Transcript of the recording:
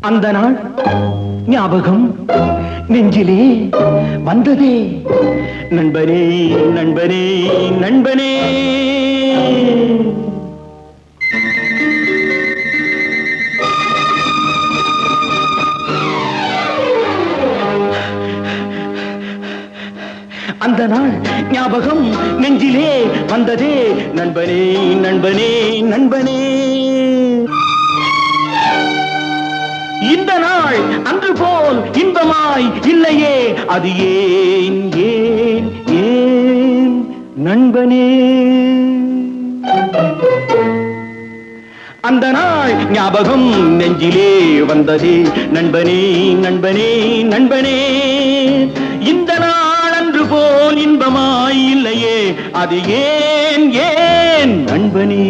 அந்த நாள் ஞாபகம் நெஞ்சிலே வந்ததே நண்பனே நண்பனே நண்பனே. அந்த நாள் ஞாபகம் நெஞ்சிலே வந்ததே நண்பனே நண்பனே நண்பனே. இந்த நாள் அன்று போல் இன்பமாய் இல்லையே, அது ஏன் ஏன் ஏன் நண்பனே. அந்த நாள் ஞாபகம் நெஞ்சிலே வந்ததே நண்பனே நண்பனே நண்பனே. இந்த நாள் அன்று போல் இன்பமாய் இல்லையே, அது ஏன் ஏன் நண்பனே.